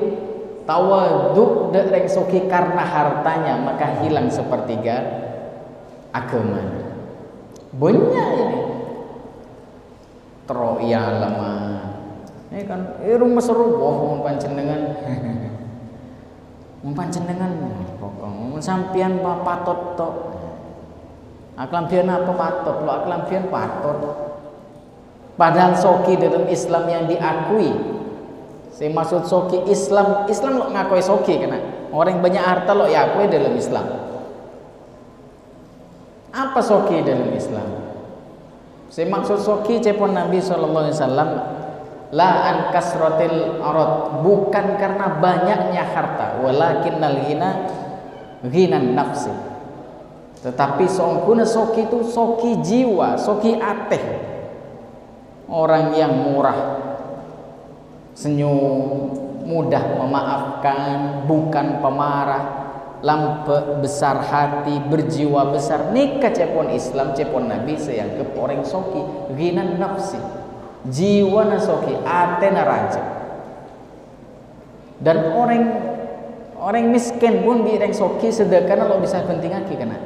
tawaddu dereng soki karena hartanya maka hilang sepertiga agamanya. Banyak ini ya lama ini kan rumah seru boh mun panjenengan pokok sampian patot tok aklampian apa patot lo aklampian patot padahal soki dalam Islam yang diakui. Saya maksud soki Islam lo ngakui soki kena orang banyak harta lo ya akui dalam Islam. Apa soki dalam Islam? Semaksud soki cepon Nabi sallallahu alaihi wasallam la an kasratil arad, bukan karena banyaknya harta, walakinnal ghinan nafsi. Tetapi songkuna soki itu soki jiwa, soki ateh. Orang yang murah, senyum, mudah memaafkan, bukan pemarah, lampe besar hati, berjiwa besar. Nikah cepon Islam, cepon Nabi sayangkep orang soki ghinan nafsi, jiwa na soki, ate na raja. Dan orang miskin pun bi orang soki sedekah lo bisa penting lagi kena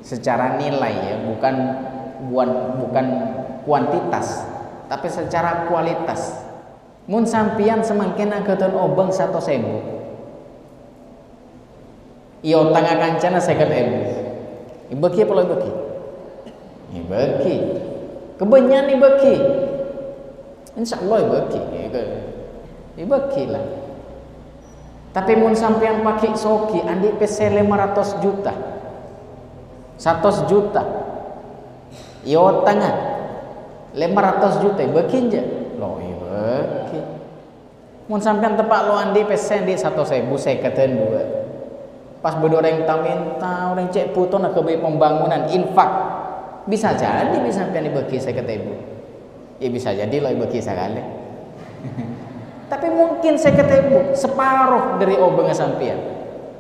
secara nilai ya, bukan kuantitas, tapi secara kualitas. Mun sampian semakin ageton obeng 100.000 iyo tangga kancana 50.000 ibeki apa lo ibeki? Ibeki kebenyan ibeki, insyaallah ibeki lah. Tapi mun sampean pakai soki andi PC 500 juta 100 juta iyo tangga 500 juta ibeki aja lo ibeki. Mun sampean tepak lo andi PC di 100.000 saya katakan dua pas bedoreng minta orang cek puto nak kebeli pembangunan infak bisa jadi bisa sampean dibagi saya kata ibu ya bisa jadi lo dibagi sekali tapi mungkin saya kata ibu separuh dari obengnya sampean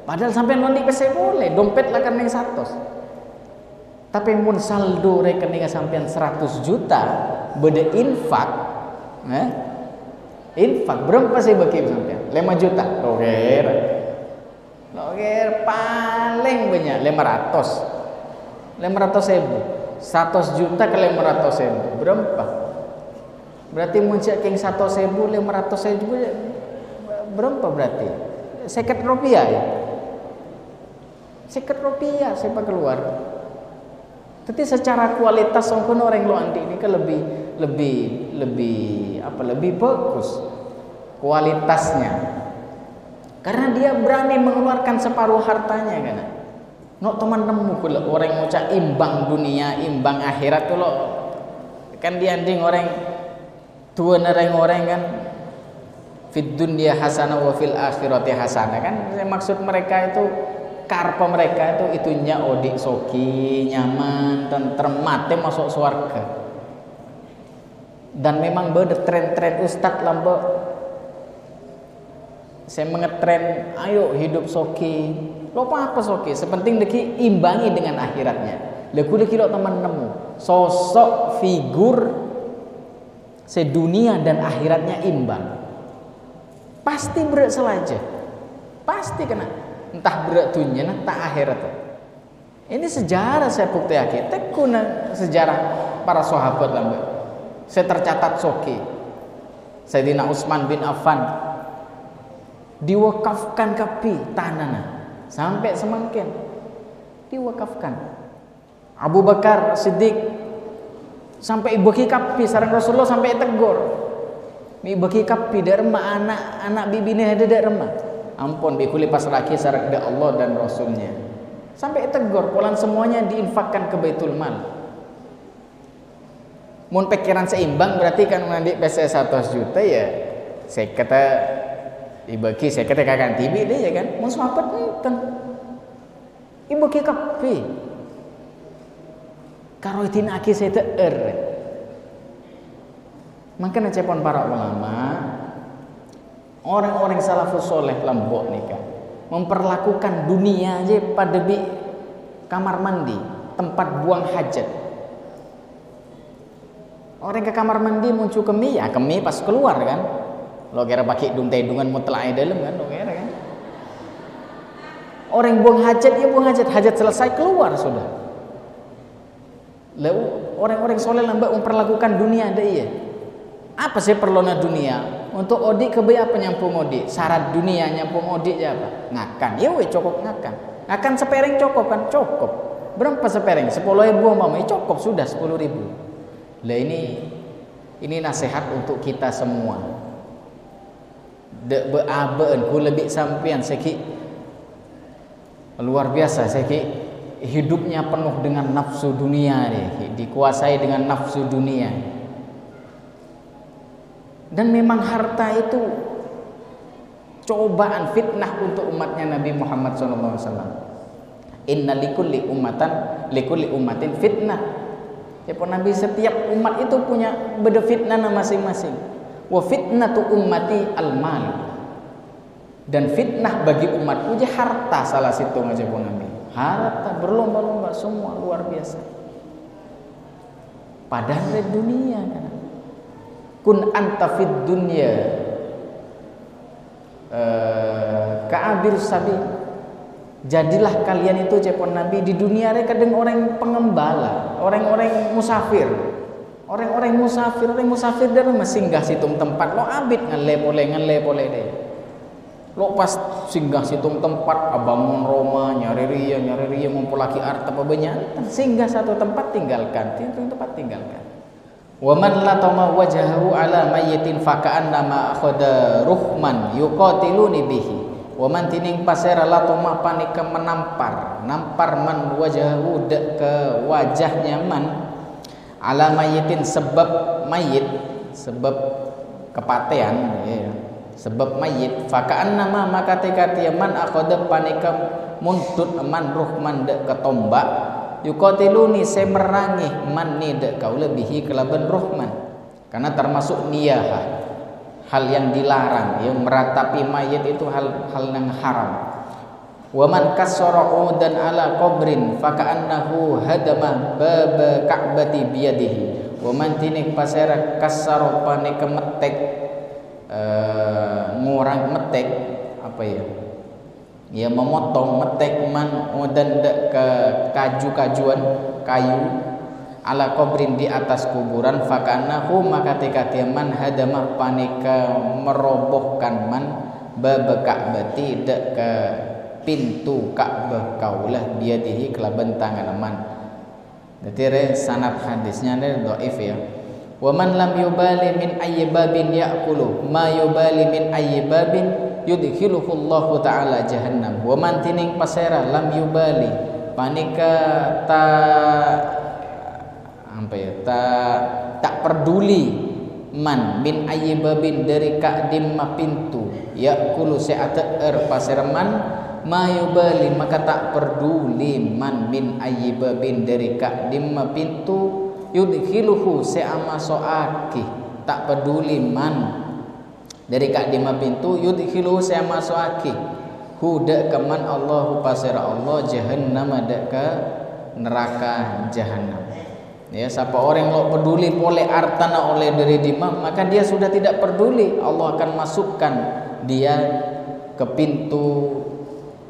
padahal sampean nondi pese boleh dompet lah kan yang 100 tapi mun saldo rekeningnya sampean 100 juta beda infak infak berapa sih bagi sampean 5 juta Loger paling banyak 500.000 100 juta ke 500.000 berapa? Berarti muncak keng 100.000 500.000 berapa berarti? 50 rupiah ya? 50 rupiah siapa keluar? Tapi secara kualitas songkon orang lo andi ini kan lebih bagus kualitasnya. Karena dia berani mengeluarkan separuh hartanya kan. No teman nemu orang ngucap imbang dunia, imbang akhirat tuh lo. Kan dia anding orang tua orang kan fid dunya hasanah wa fil akhirati hasanah kan. Maksud mereka itu karpa mereka itu itunya odik soki, nyaman, tentrem, mate masuk surga. Dan memang beda tren-tren ustad lambe saya mengetren ayo hidup soki lo apa soki sepenting deki imbangi dengan akhiratnya leku lo teman nemu sosok figur sedunia dan akhiratnya imbang pasti berat selaja pasti kena entah berat dunia entah akhirat ini sejarah saya buktikan tekuna sejarah para sahabat lambe saya tercatat soki Sayyidina Utsman bin Affan diwakafkan kapi tanana sampai semakin diwakafkan. Abu Bakar Siddiq sampai ibeki kapi sareng Rasulullah sampai tegur ibeki kapi derma anak bibine ada derma ampun bikuli pas laki sareng Allah dan Rasulnya sampai tegur polan semuanya diinfakkan ke Baitul Mal. Mun pikiran seimbang berarti kan nanti PC 100 juta ya saya kata ibeki saya kata kakak tibi deh ya kan mau sahabat kan ibeki kapi karo itin aki saya teer makanya cepon para ulama orang-orang salafus soleh lembok nikah memperlakukan dunia aja pada bi kamar mandi tempat buang hajat. Orang ke kamar mandi muncul kemi ya kemi pas keluar kan lo kira pakai dung-tedungan mutlak dalam kan lo kira kan orang buang hajat ya buang hajat selesai keluar sudah. Lalu orang-orang soleh lambat memperlakukan dunia ada iya apa sih perlunya dunia untuk odik kebaya apa nyampung odik syarat dunia nyampung odik ya apa ngakan ya weh cukup ngakan sepereng cukup kan cukup berapa sepereng 10.000 mau cukup sudah 10.000 lah ini nasihat untuk kita semua dek beaben ku lebih sampean seki luar biasa seki hidupnya penuh dengan nafsu dunia, dikuasai dengan nafsu dunia. Dan memang harta itu cobaan, fitnah untuk umatnya Nabi Muhammad SAW. Inna likulli ummatin fitnah. Ya Nabi, setiap umat itu punya beda fitnah masing-masing. Wa fitnatu ummati al-mal. Dan fitnah bagi umatku je harta, salah situ aja pun Nabi. Harta berlomba-lomba semua luar biasa. Padahal di dunia kan. Kun anta fid dunya ka'abir sabil. Jadilah kalian itu cepon Nabi di dunia mereka dengan orang pengembala, orang-orang musafir. Orang-orang musafir dari singgah situng tempat lo abid ngale boleh deh. Lo pas singgah situng tempat abangun Roma nyari ria mempulaki arta banyak, singgah satu tempat tinggalkan. Wa man latama wajhahu ala mayyitin faka'annama akhadha ruhman yuqatiluni bihi. Wa man tining pasera latama panika menampar man wajhahu ke wajahnya man ala mayyitin sebab mayit, sebab kepatean ya. Sebab mayit faka'annama maka tekati man akhadha panika muntut man ruhman dek ketombak yuqatiluni saya merangi man ni dek kau lebihi kelaban ruhman, karena termasuk niyah, hal yang dilarang ya, meratapi mayit itu hal yang haram. Wa man kassara udan ala qabrin faka'annahu hadama bab ka'bati biyadihi. Wa man tinik pasera kassara panika metek ngurang metek apa ya memotong metek man udan dek ke kajuan kayu ala qabrin di atas kuburan faka'annahu maka tekati man hadama panika merobohkan man bab ka'bati dek ke pintu Ka'bah kaulah biadihi kelaban tangan man. Jadi sanad hadisnya ada dhaif ya. Wa man lam yubali min ayyi babin ya'kulu ma yubali min ayyi babin yudkhiluhu Allah taala jahannam. Wa man tining pasera lam yubali panika tak peduli man min ayyi babin dari ka'dim ma pintu ya'kulu se'ater pasera man mayubali maka tak peduli man min ayyibabin dari ka'dim pintu yudkhiluhu se'ama so'aki tak peduli man dari ka'dim pintu yudkhiluhu se'ama so'aki huda keman Allahu pasira Allah jahannam ada ke neraka jahannam. Ya, siapa orang lo peduli oleh artana oleh dari dimam maka dia sudah tidak peduli, Allah akan masukkan dia ke pintu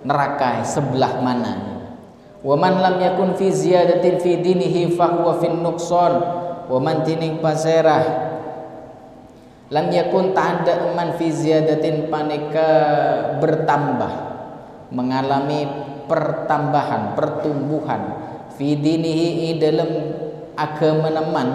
neraka sebelah mana. Wa man lam yakun fi ziyadatin fi dinihi fa huwa fin nuqsan. Wa man tining paserah lam yakun ta'ada man fi ziyadatin panika bertambah mengalami pertambahan pertumbuhan fi dinihi dalam agama man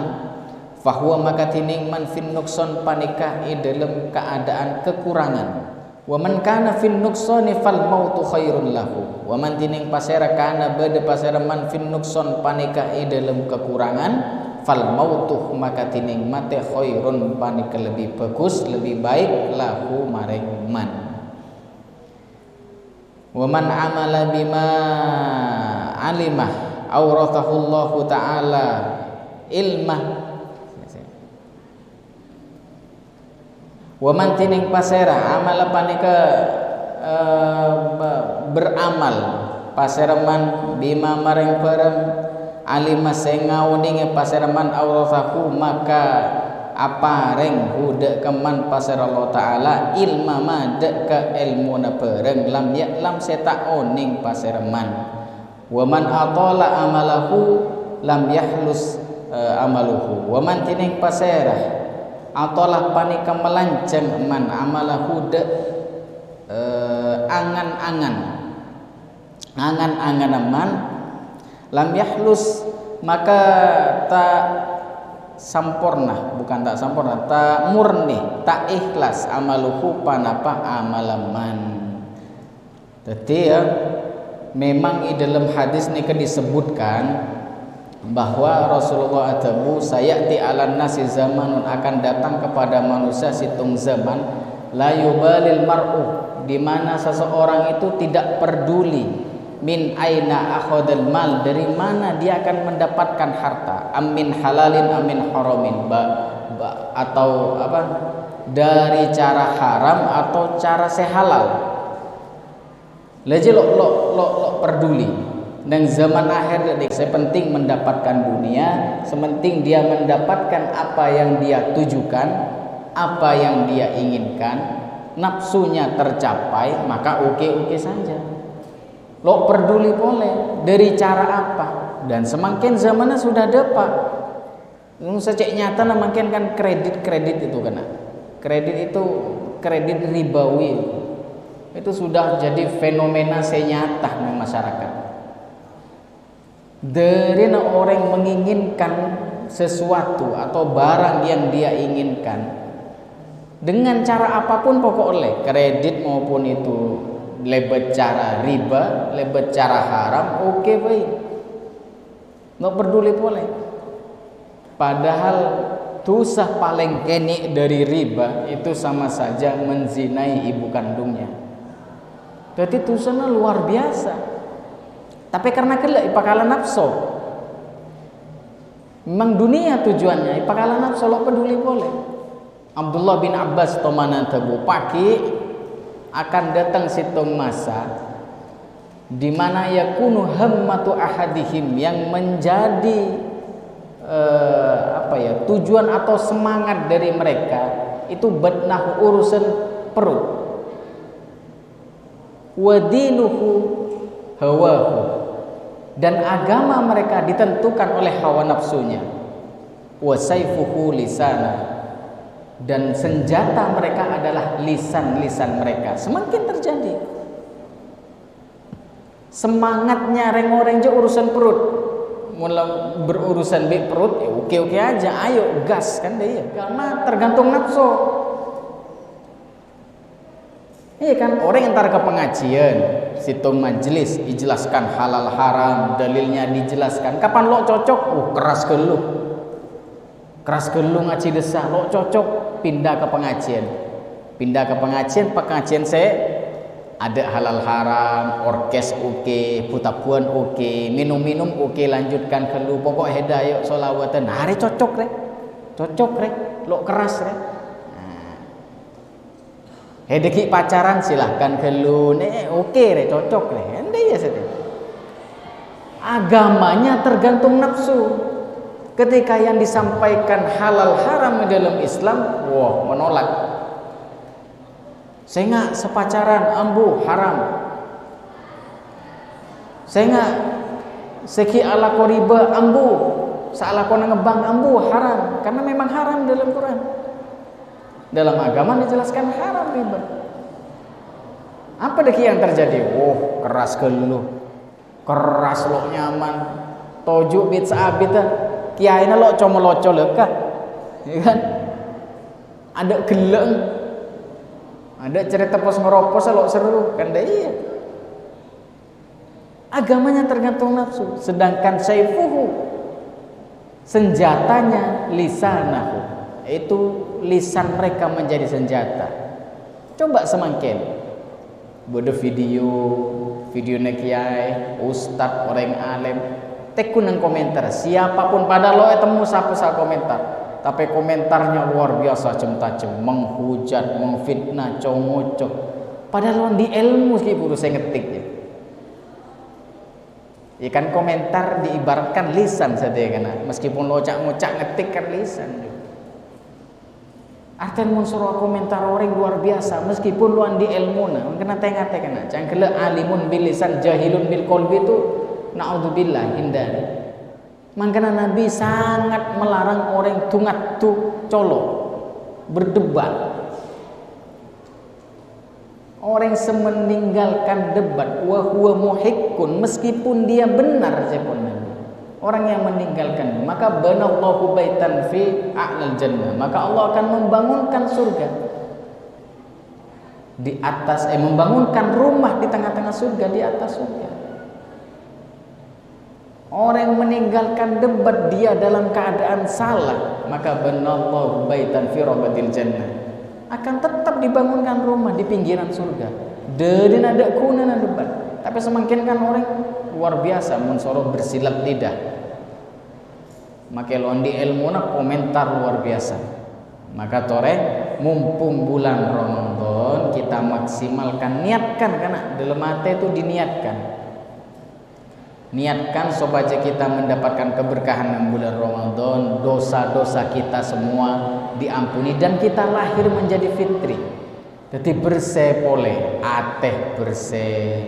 fa huwa maka tining man fin nuqsan panika dalam keadaan kekurangan. Wa man kana fin nuqsani fal mautu khairun lahu. Wa man tining pasera kana bade pasera man fin nuqsan panika dalam kekurangan fal mautu maka tining mate khairun panika lebih bagus lebih baik lahu maring man. Wa man amala bima alimah awrathahu Allah taala ilmah. Wa man tining pasera amal panika beramal paseraman bima maring bareng alima sengawning paseraman awrathahu maka apareng huda keman pasera Allah taala ilma made ke ilmu na bareng lam ya'lam seta oning paseraman. Wa man atala amalahu lam yahlus amaluhu. Wa man tining pasera atalah panika melanceng man amalahu de angan-angan man lam yahlus maka tak sampurna bukan tak sampurna tak murni tak ikhlas amaluhu panapa amalaman. Jadi ya memang di dalam hadis ini disebutkan bahwa Rasulullah adabu sayati alan nasi zamanun, akan datang kepada manusia situng zaman la yubalil mar'u, di mana seseorang itu tidak peduli min aina akhadal mal, dari mana dia akan mendapatkan harta, amin halalin amin haramin, atau apa, dari cara haram atau cara sehalal. Leje lo peduli. Dan zaman akhir saya penting mendapatkan dunia, sementing dia mendapatkan apa yang dia tujukan, apa yang dia inginkan, nafsunya tercapai, maka oke saja. Lo peduli boleh dari cara apa, dan semakin zamannya sudah depan. Secek nyata makin kan kredit itu kena. Kredit itu kredit ribawi. Itu sudah jadi fenomena senyata di masyarakat. Dari orang menginginkan sesuatu atau barang yang dia inginkan dengan cara apapun pokoknya, kredit maupun itu lebet cara riba, lebet cara haram, oke baik, nggak peduli boleh. Padahal dosa paling kenik dari riba itu sama saja menzinai ibu kandungnya. Jadi dosanya luar biasa. Tapi karena kelak ipakala nafsu, memang dunia tujuannya ipakala nafsu, lo peduli boleh. Abdullah bin Abbas tomana tabu pagi akan datang situng masa di mana yakunu hammatu ahadihim, yang menjadi tujuan atau semangat dari mereka itu batnah, urusan perut, wadinuhu hawahu, dan agama mereka ditentukan oleh hawa nafsunya, wasaifuhu lisana, dan senjata mereka adalah lisan mereka. Semakin terjadi semangatnya reng-reng je urusan perut, mulai berurusan perut ya oke aja, ayo gas kan dia, karena tergantung nafsu. Iya kan, orang entar ke pengajian, situng majelis dijelaskan halal haram, dalilnya dijelaskan. Kapan lo cocok? Keras geluh ngaji desah, lo cocok pindah ke pengajian. Pengajian saya ada halal haram, orkes oke, putapuan oke, minum oke, lanjutkan geluh, pokok hidayah solawatan. Hari cocok rek, lo keras rek. Hedeki pacaran silahkan geluh, oke re, cocok re, ende ya sedih. Agamanya tergantung nafsu. Ketika yang disampaikan halal haram dalam Islam, wah menolak. Saya nggak sepacaran, ambu haram. Saya nggak seki ala koriba, ambu salah kona ngebang, ambu haram, karena memang haram dalam Quran. Dalam agama dijelaskan haram riba. Apa deki yang terjadi? Keras geluh, keras lo nyaman, toju bit saabit, kiaina lo comoloco lekah, ya kan? Ada geleng, ada cerita pos ngeropos lo seru, kan dah iya. Agamanya tergantung nafsu, sedangkan saifuhu, senjatanya lisanahu. Itu lisan mereka menjadi senjata. Coba semakin bude video nekiai ustad orang alim tekun komentar siapapun, pada lo temu siapa komentar, tapi komentarnya luar biasa tajam menghujat, memfitnah, congocok, padahal di ilmu sih buru saya ngetiknya. Ya kan, komentar diibaratkan lisan saja kan, meskipun lo ngocak ngetik kan lisan. Artian munsur komentar orang luar biasa, meskipun luan di ilmu na, kena tengah kena. Cangkele alimun bil lisan jahilun bil qalbi itu naudzubillah hindari. Makanya Nabi sangat melarang orang tungat tu colo berdebat. Orang semeninggalkan debat wa huwa muhiqqun, meskipun dia benar sepun Nabi. Orang yang meninggalkan, maka banallahu baitan fi a'lal jannah, maka Allah akan membangunkan surga di atas, membangunkan rumah di tengah-tengah surga, di atas surga. Orang meninggalkan debat dia dalam keadaan salah, maka banallahu baitan fi rabbatil jannah, akan tetap dibangunkan rumah di pinggiran surga. Dedin ada kunan debat. Tapi semakin kan orang luar biasa mun soro bersilat lidah. Maka londi ilmu nak komentar luar biasa. Maka tore mumpung bulan Ramadan kita maksimalkan, niatkan karena dalam hati itu diniatkan. Niatkan supaya kita mendapatkan keberkahan dalam bulan Ramadan, dosa-dosa kita semua diampuni dan kita lahir menjadi fitri. Jadi bersih pole, ateh bersih,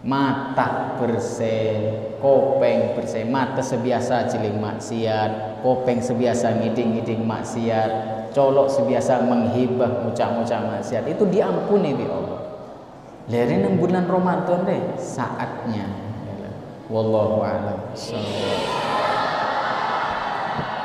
mata bersih, kopeng bersih, mata sebiasa ciling maksiat, kopeng sebiasa ngiding-ngiding maksiat, colok sebiasa menghibah ngucap-ngucap maksiat, itu diampuni di Allah. Dari bulan Ramadan deh saatnya. Wallahu a'lam.